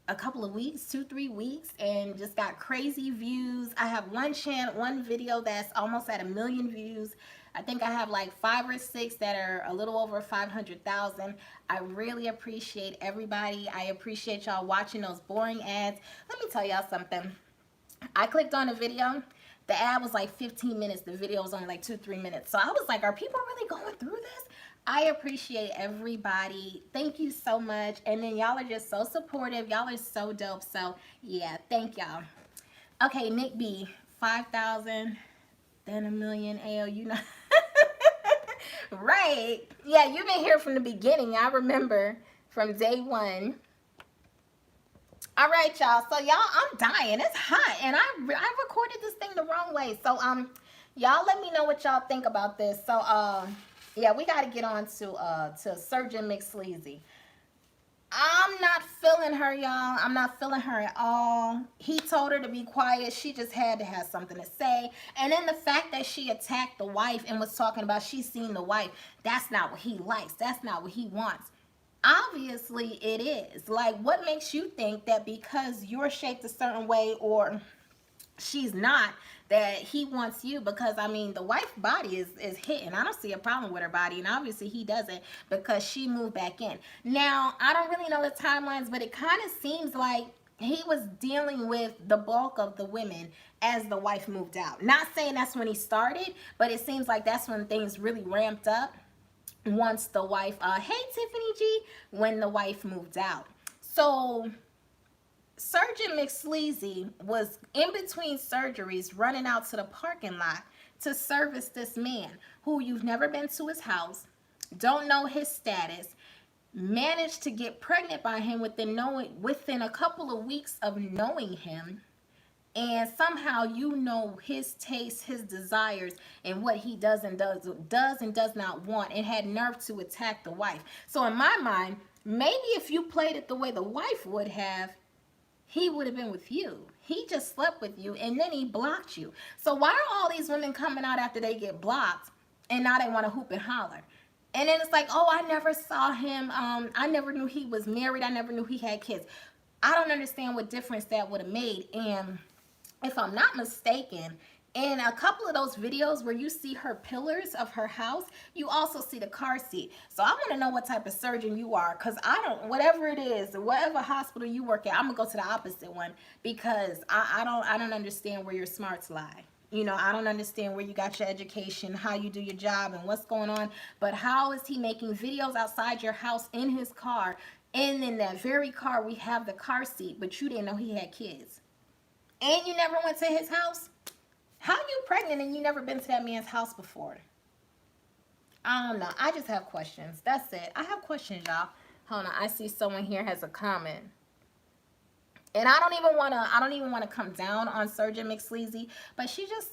[SPEAKER 1] a couple of weeks, 2-3 weeks, and just got crazy views. I have one video that's almost at 1 million views. I think I have like 5 or 6 that are a little over 500,000. I really appreciate everybody. I appreciate y'all watching those boring ads. Let me tell y'all something. I clicked on a video. The ad was like 15 minutes. The video was only like 2-3 minutes. So I was like, are people really going through this? I appreciate everybody. Thank you so much. And then y'all are just so supportive. Y'all are so dope. So yeah, thank y'all. Okay, Nick B, 5,000, then 1 million. Ayo, you know. Right. Yeah, you've been here from the beginning. I remember from day one. All right, y'all. So y'all, I'm dying. It's hot, and I recorded this thing the wrong way. So y'all let me know what y'all think about this. So yeah, we got to get on to Surgeon McSleazy. I'm not feeling her, y'all. I'm not feeling her at all. He told her to be quiet. She just had to have something to say. And then the fact that she attacked the wife and was talking about she's seen the wife, that's not what he likes. That's not what he wants. Obviously, it is. Like, what makes you think that because you're shaped a certain way or she's not, that he wants you? Because I mean, the wife's body is hitting. I don't see a problem with her body, and obviously he doesn't, because she moved back in. Now, I don't really know the timelines, but it kind of seems like he was dealing with the bulk of the women as the wife moved out. Not saying that's when he started, but it seems like that's when things really ramped up once the wife hey Tiffany G, when the wife moved out. So Surgeon McSleazy was in between surgeries running out to the parking lot to service this man who you've never been to his house, don't know his status, managed to get pregnant by him within a couple of weeks of knowing him, and somehow you know his taste, his desires, and what he does and does not want, and had nerve to attack the wife. So in my mind, maybe if you played it the way the wife would have, he would have been with you. He just slept with you, and then he blocked you. So why are all these women coming out after they get blocked, and now they want to hoop and holler? And then it's like, oh, I never saw him. I never knew he was married. I never knew he had kids. I don't understand what difference that would have made. And if I'm not mistaken, in a couple of those videos where you see her pillars of her house, you also see the car seat. So I want to know what type of surgeon you are, because I don't, whatever it is, whatever hospital you work at, I'm gonna go to the opposite one, because I don't understand where your smarts lie. You know, I don't understand where you got your education, how you do your job, and what's going on. But how is he making videos outside your house in his car, and in that very car we have the car seat, but you didn't know he had kids? And you never went to his house? How you pregnant and you never been to that man's house before? I don't know. I just have questions. That's it. I have questions, y'all. Hold on. I see someone here has a comment. And I don't even wanna come down on Surgeon McSleazy, but she just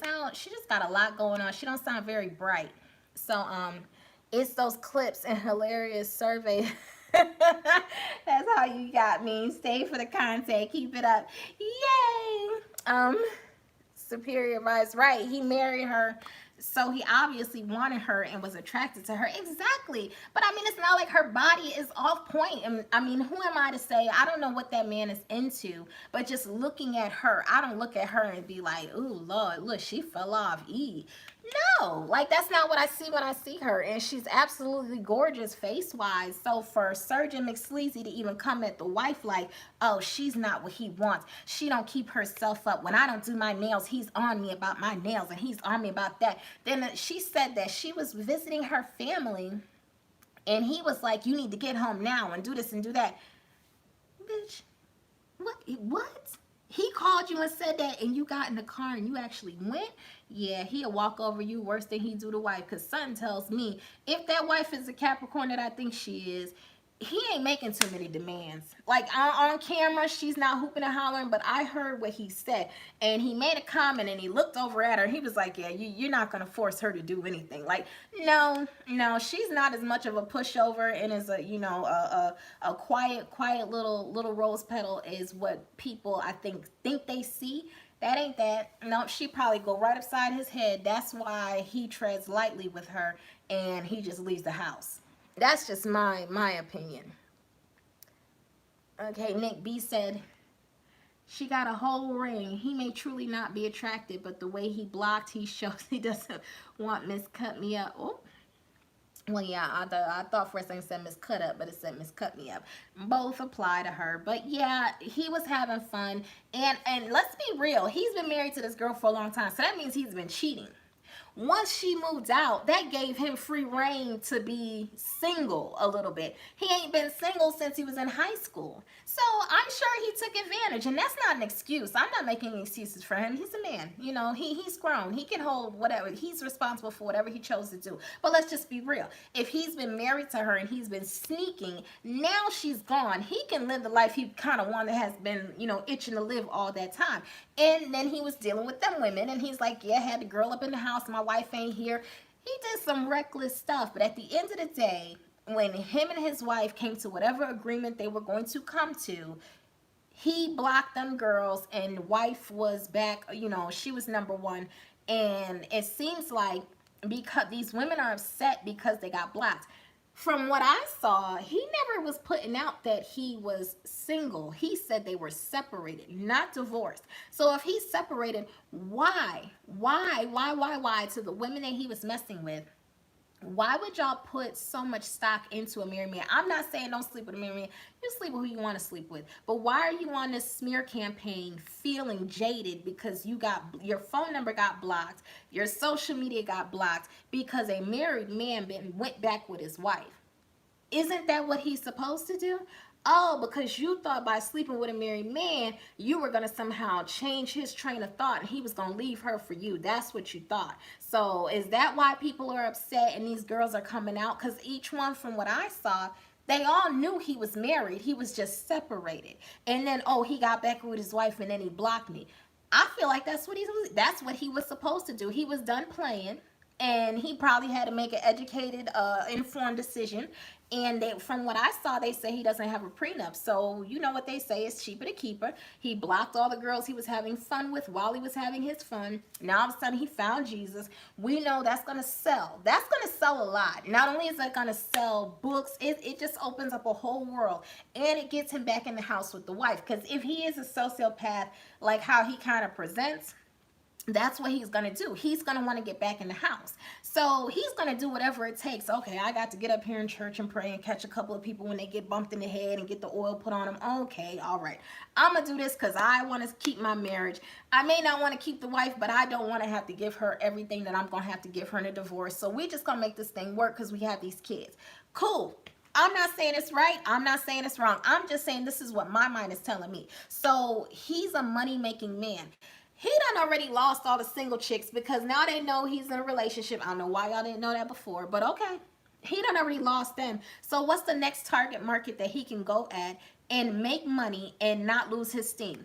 [SPEAKER 1] got a lot going on. She don't sound very bright. So it's those clips and hilarious surveys. That's how you got me. Stay for the content. Keep it up. Yay! Superior Vice, right? He married her, so he obviously wanted her and was attracted to her. Exactly. But I mean, it's not like her body is off point. And I mean, who am I to say? I don't know what that man is into, but just looking at her, I don't look at her and be like, ooh, Lord, look, she fell off. No, like, that's not what I see when I see her. And she's absolutely gorgeous face-wise. So for Surgeon McSleazy to even come at the wife like, oh, she's not what he wants, she don't keep herself up, when I don't do my nails, he's on me about my nails, and he's on me about that. Then she said that she was visiting her family, and he was like, you need to get home now and do this and do that. Bitch, what? He called you and said that, and you got in the car and you actually went? Yeah, he'll walk over you worse than he do the wife, because something tells me, if that wife is a Capricorn that I think she is, he ain't making too many demands. Like, on camera, she's not hooping and hollering, but I heard what he said. And he made a comment, and he looked over at her. He was like, yeah, you're not going to force her to do anything. Like, no, she's not as much of a pushover, and as a, you know, a quiet little rose petal is what people, I think they see. That ain't that. No, she probably go right upside his head. That's why he treads lightly with her, and he just leaves the house. That's just my opinion. Okay, Nick B said, she got a whole ring. He may truly not be attracted, but the way he blocked, he shows he doesn't want Miss Cut Me Up. Oh, well, yeah, I thought for a second it said Miss Cut Up, but it said Miss Cut Me Up. Both apply to her. But yeah, he was having fun. And let's be real, he's been married to this girl for a long time, so that means he's been cheating. Once she moved out, that gave him free reign to be single a little bit. He ain't been single since he was in high school. So I'm sure he took advantage, and that's not an excuse. I'm not making excuses for him. He's a man. You know, he's grown. He can hold whatever. He's responsible for whatever he chose to do. But let's just be real. If he's been married to her and he's been sneaking, now she's gone. He can live the life he kind of wanted, has been, you know, itching to live all that time. And then he was dealing with them women, and he's like, yeah, I had the girl up in the house. My wife ain't here. He did some reckless stuff. But at the end of the day, when him and his wife came to whatever agreement they were going to come to, he blocked them girls, and wife was back, you know, she was number one. And it seems like because these women are upset because they got blocked. From what I saw, he never was putting out that he was single. He said they were separated, not divorced. So if he's separated, why to the women that he was messing with? Why would y'all put so much stock into a married man? I'm not saying don't sleep with a married man. You sleep with who you want to sleep with. But why are you on this smear campaign feeling jaded because you got your phone number got blocked, your social media got blocked because a married man went back with his wife? Isn't that what he's supposed to do? Oh, because you thought by sleeping with a married man, you were going to somehow change his train of thought and he was going to leave her for you. That's what you thought. So is that why people are upset and these girls are coming out? Because each one, from what I saw, they all knew he was married. He was just separated. And then, oh, he got back with his wife and then he blocked me. I feel like that's what he was supposed to do. He was done playing. And he probably had to make an educated, informed decision. And from what I saw, they say he doesn't have a prenup. So you know what they say, it's cheaper to keep her. He blocked all the girls he was having fun with while he was having his fun. Now all of a sudden he found Jesus. We know that's going to sell. That's going to sell a lot. Not only is that going to sell books, it just opens up a whole world. And it gets him back in the house with the wife. Because if he is a sociopath, like how he kind of presents, that's what he's going to do. He's going to want to get back in the house. So he's going to do whatever it takes. Okay, I got to get up here in church and pray and catch a couple of people when they get bumped in the head and get the oil put on them. Okay, all right. I'm going to do this because I want to keep my marriage. I may not want to keep the wife, but I don't want to have to give her everything that I'm going to have to give her in a divorce. So we're just going to make this thing work because we have these kids. Cool. I'm not saying it's right. I'm not saying it's wrong. I'm just saying this is what my mind is telling me. So he's a money-making man. He done already lost all the single chicks because now they know he's in a relationship. I don't know why y'all didn't know that before, but okay. He done already lost them. So what's the next target market that he can go at and make money and not lose his steam?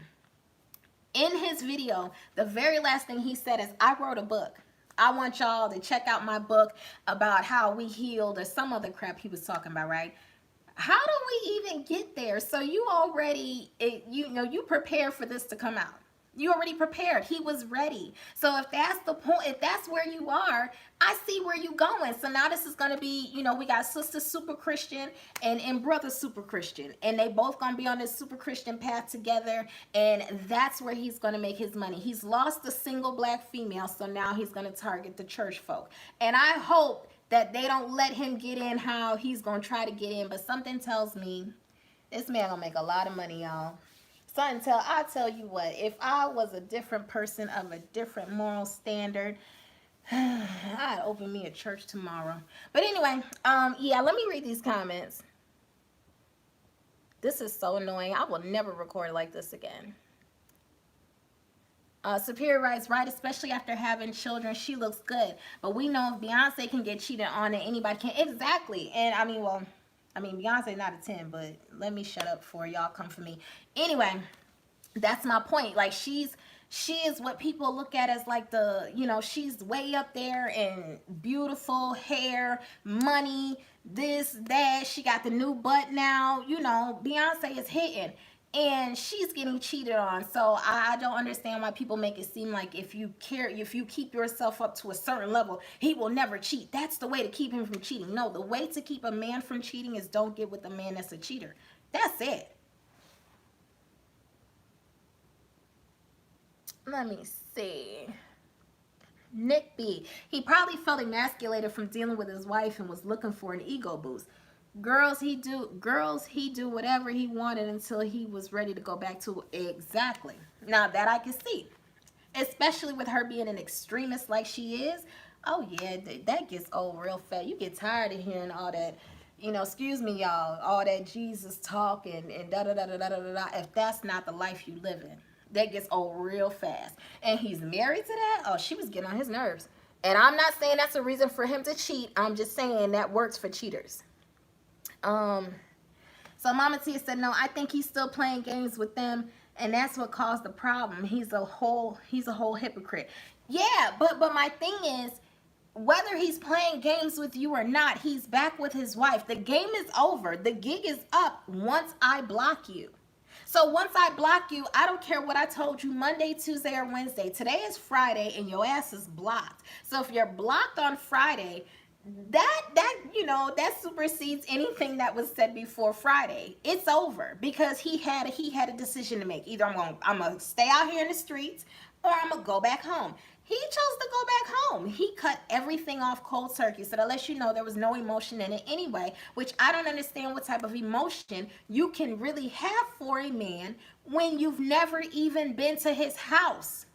[SPEAKER 1] In his video, the very last thing he said is, I wrote a book. I want y'all to check out my book about how we healed, or some other crap he was talking about, right? How do we even get there? So you already, you prepare for this to come out. You already prepared. He was ready. So if that's the point, if that's where you are, I see where you're going. So now this is going to be, we got sister super Christian and brother super Christian. And they both going to be on this super Christian path together. And that's where he's going to make his money. He's lost the single black female. So now he's going to target the church folk. And I hope that they don't let him get in how he's going to try to get in. But something tells me this man going to make a lot of money, y'all. So I tell you what, if I was a different person of a different moral standard, I'd open me a church tomorrow. But anyway, yeah, let me read these comments. This is so annoying. I will never record like this again. Superior writes, right, especially after having children, she looks good. But we know if Beyonce can get cheated on, then anybody can. Exactly. And I mean, Beyonce not a 10, but let me shut up before y'all come for me. Anyway, that's my point. Like, she is what people look at as like the, she's way up there in beautiful hair, money, this, that. She got the new butt now. Beyonce is hitting. And she's getting cheated on. So I don't understand why people make it seem like if you keep yourself up to a certain level, he will never cheat. That's the way to keep him from cheating. No, the way to keep a man from cheating is don't get with a man that's a cheater. That's it. Let me see. Nick B. He probably felt emasculated from dealing with his wife and was looking for an ego boost. Girls, he do whatever he wanted until he was ready to go back to exactly. Now that I can see, especially with her being an extremist like she is. Oh yeah, that gets old real fast. You get tired of hearing all that, you know, excuse me, y'all, all that Jesus talk and da da da da da da da. If that's not the life you live in, that gets old real fast. And he's married to that. Oh, she was getting on his nerves. And I'm not saying that's a reason for him to cheat. I'm just saying that works for cheaters. Um, so Mama Tia said, no, I think he's still playing games with them, and that's what caused the problem. He's a whole hypocrite. Yeah, but my thing is, whether he's playing games with you or not, he's back with his wife. The game is over. The gig is up once I block you. So once I block you, I don't care what I told you Monday, Tuesday, or Wednesday. Today is Friday and your ass is blocked. So if you're blocked on Friday, that you know, that supersedes anything that was said before Friday. It's over because he had a decision to make. Either I'm gonna stay out here in the streets or I'm gonna go back home. He chose to go back home. He cut everything off cold turkey. So that lets you know there was no emotion in it anyway, which I don't understand what type of emotion you can really have for a man when you've never even been to his house.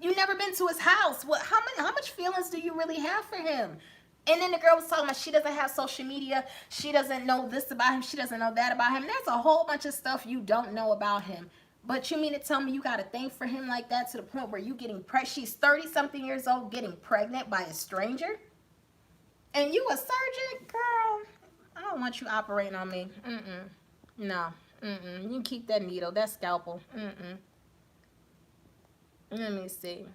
[SPEAKER 1] You've never been to his house. What? How much feelings do you really have for him? And then the girl was talking about she doesn't have social media. She doesn't know this about him. She doesn't know that about him. There's a whole bunch of stuff you don't know about him. But you mean to tell me you got a thing for him like that to the point where you getting pregnant? She's 30-something years old getting pregnant by a stranger? And you a surgeon? Girl, I don't want you operating on me. No. You can keep that needle, that scalpel. Let me see.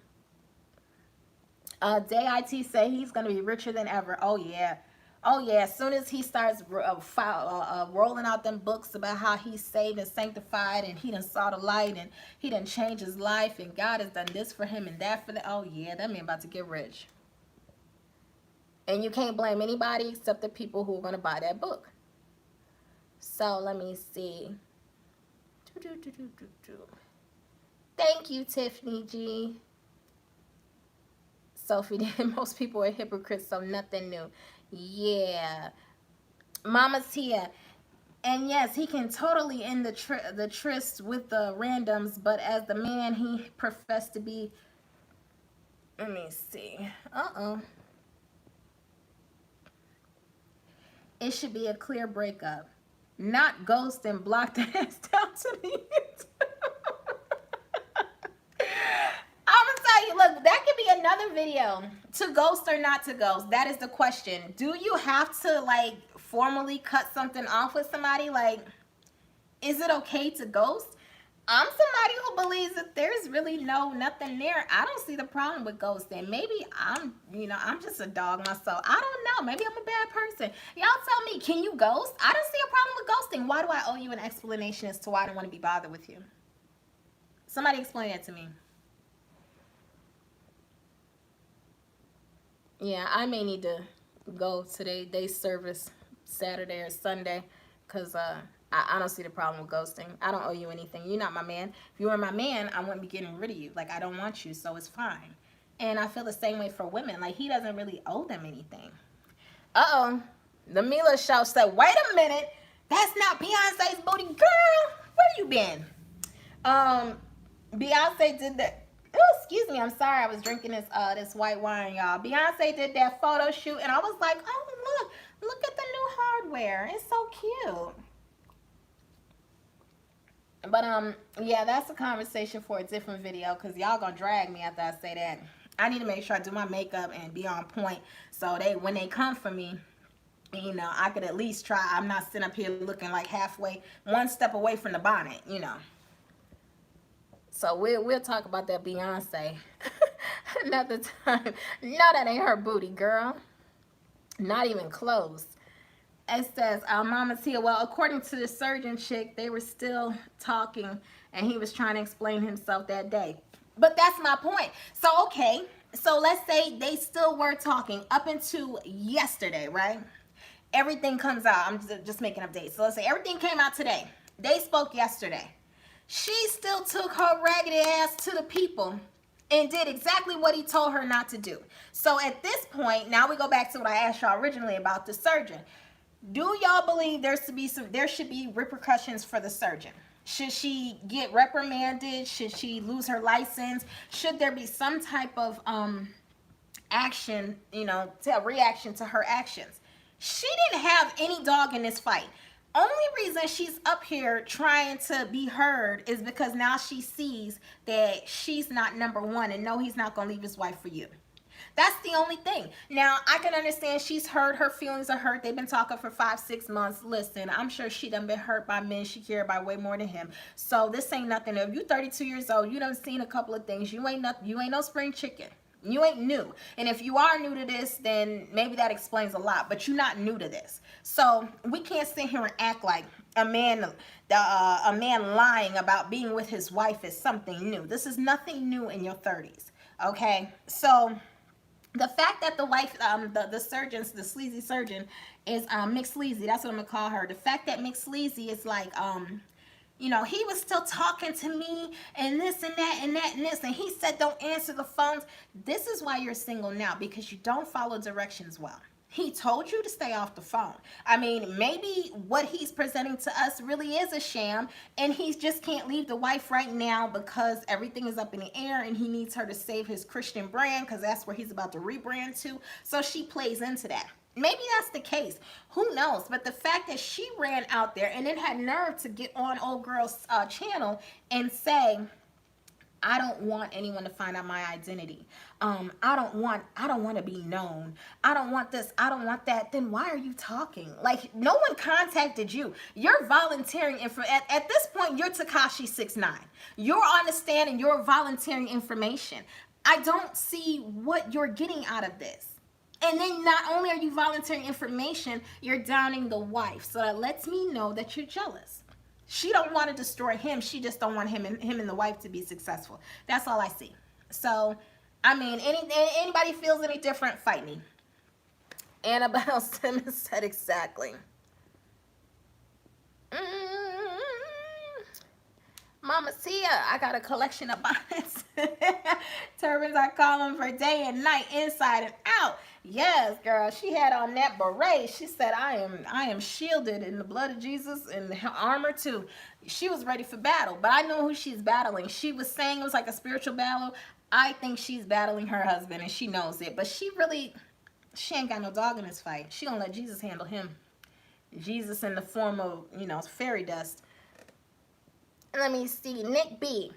[SPEAKER 1] Day IT say he's going to be richer than ever. Oh, yeah. Oh, yeah. As soon as he starts rolling out them books about how he's saved and sanctified and he done saw the light and he done changed his life and God has done this for him and that for the... Oh, yeah. That man about to get rich. And you can't blame anybody except the people who are going to buy that book. So, let me see. Thank you, Tiffany G. Sophie did. Most people are hypocrites, so nothing new. Yeah. Mama Tia. And yes, he can totally end the tryst with the randoms, but as the man he professed to be... Let me see. It should be a clear breakup. Not ghost and block the ass down to the end. I'm gonna tell you, look, that could be another video. To ghost or not to ghost? That is the question. Do you have to, like, formally cut something off with somebody? Like, is it okay to ghost? I'm somebody who believes that there's really nothing there. I don't see the problem with ghosting. Maybe I'm just a dog myself. I don't know. Maybe I'm a bad person. Y'all tell me, can you ghost? I don't see a problem with ghosting. Why do I owe you an explanation as to why I don't want to be bothered with you? Somebody explain that to me. Yeah, I may need to go to their service Saturday or Sunday because I don't see the problem with ghosting. I don't owe you anything. You're not my man. If you were my man, I wouldn't be getting rid of you. Like, I don't want you, so it's fine. And I feel the same way for women. Like, he doesn't really owe them anything. Uh-oh. The Mila shout said, wait a minute. That's not Beyonce's booty. Girl, where you been? Beyonce did that. Oh, excuse me. I'm sorry. I was drinking this white wine, y'all. Beyonce did that photo shoot, and I was like, oh, look at the new hardware. It's so cute. But, yeah, that's a conversation for a different video because y'all gonna drag me after I say that. I need to make sure I do my makeup and be on point so when they come for me, you know, I could at least try. I'm not sitting up here looking like halfway, one step away from the bonnet, you know. So we'll talk about that Beyonce another time. No, that ain't her booty, girl. Not even close. It says, Mama's here. Well, according to the surgeon chick, they were still talking, and he was trying to explain himself that day. But that's my point. So, okay. So, let's say they still were talking up until yesterday, right? Everything comes out. I'm just making updates. So, let's say everything came out today. They spoke yesterday. She still took her raggedy ass to the people and did exactly what he told her not to do. So, at this point, now we go back to what I asked y'all originally about the surgeon. Do y'all believe there should be repercussions for the surgeon? Should she get reprimanded? Should she lose her license? Should there be some type of action, you know, to a reaction to her actions. She didn't have any dog in this fight. Only reason she's up here trying to be heard is because now she sees that she's not number one, and no, he's not going to leave his wife for you. That's the only thing. Now, I can understand she's hurt. Her feelings are hurt. They've been talking for 5-6 months. Listen, I'm sure she done been hurt by men she cared by way more than him. So this ain't nothing. If you 32 years old, you done seen a couple of things. You ain't nothing. You ain't no spring chicken. You ain't new. And if you are new to this, then maybe that explains a lot. But you're not new to this. So we can't sit here and act like a man lying about being with his wife is something new. This is nothing new in your 30s. Okay? So the fact that the wife, the surgeon, the sleazy surgeon, is McSleazy, that's what I'm gonna call her. The fact that McSleazy is like, you know, he was still talking to me and this and that and that and this, and he said don't answer the phones. This is why you're single now, because you don't follow directions well. He told you to stay off the phone. I mean, maybe what he's presenting to us really is a sham, and he just can't leave the wife right now because everything is up in the air and he needs her to save his Christian brand, because that's where he's about to rebrand to. So she plays into that. Maybe that's the case. Who knows? But the fact that she ran out there and then had nerve to get on old girl's channel and say, I don't want anyone to find out my identity. I don't want to be known. I don't want this. I don't want that. Then why are you talking? Like, no one contacted you. You're volunteering. At this point, you're Tekashi 6ix9ine. You're on the stand and you're volunteering information. I don't see what you're getting out of this. And then not only are you volunteering information, you're downing the wife. So that lets me know that you're jealous. She don't want to destroy him. She just don't want him and the wife to be successful. That's all I see. So, I mean, anybody feels any different, fight me. Annabelle Simmons said exactly. Mama Tia, I got a collection of bonnets. Turbans, I call them for day and night, inside and out. Yes, girl, she had on that beret. She said, I am shielded in the blood of Jesus and armor too. She was ready for battle, but I know who she's battling. She was saying it was like a spiritual battle. I think she's battling her husband, and she knows it, but she ain't got no dog in this fight. She gonna let Jesus handle him. Jesus in the form of, you know, fairy dust. Let me see, Nick B.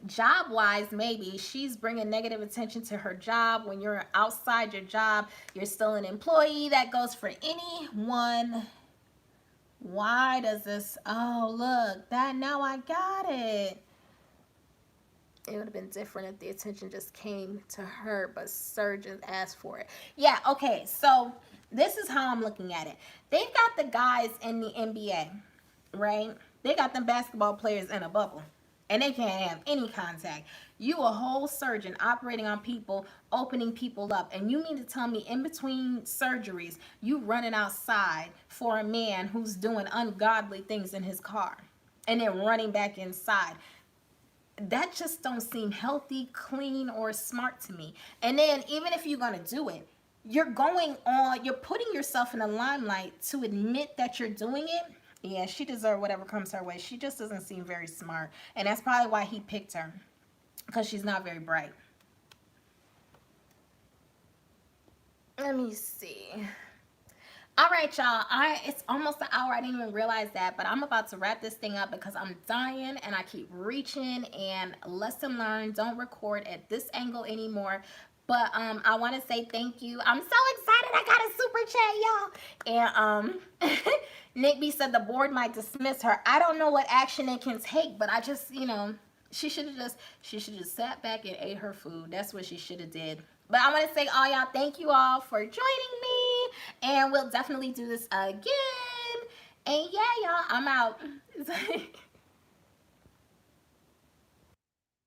[SPEAKER 1] Job-wise, maybe she's bringing negative attention to her job. When you're outside your job, you're still an employee. That goes for anyone. Why does this? Oh, look, now I got it. It would have been different if the attention just came to her, but surgeons asked for it. Yeah, okay, so this is how I'm looking at it. They've got the guys in the NBA, right? They got them basketball players in a bubble, and they can't have any contact. You a whole surgeon operating on people, opening people up, and you mean to tell me in between surgeries, you running outside for a man who's doing ungodly things in his car, and then running back inside? That just don't seem healthy, clean, or smart to me. And then even if you're gonna do it, you're putting yourself in the limelight to admit that you're doing it. Yeah, she deserves whatever comes her way. She just doesn't seem very smart. And that's probably why he picked her, because she's not very bright. Let me see. All right, y'all. It's almost an hour. I didn't even realize that, but I'm about to wrap this thing up because I'm dying and I keep reaching. And lesson learned, don't record at this angle anymore. But I want to say thank you. I'm so excited. I got a super chat, y'all. And Nick B said the board might dismiss her. I don't know what action they can take, but I just, you know, she should have just sat back and ate her food. That's what she should have did. But I want to say, all y'all, thank you all for joining me. And we'll definitely do this again. And yeah, y'all, I'm out.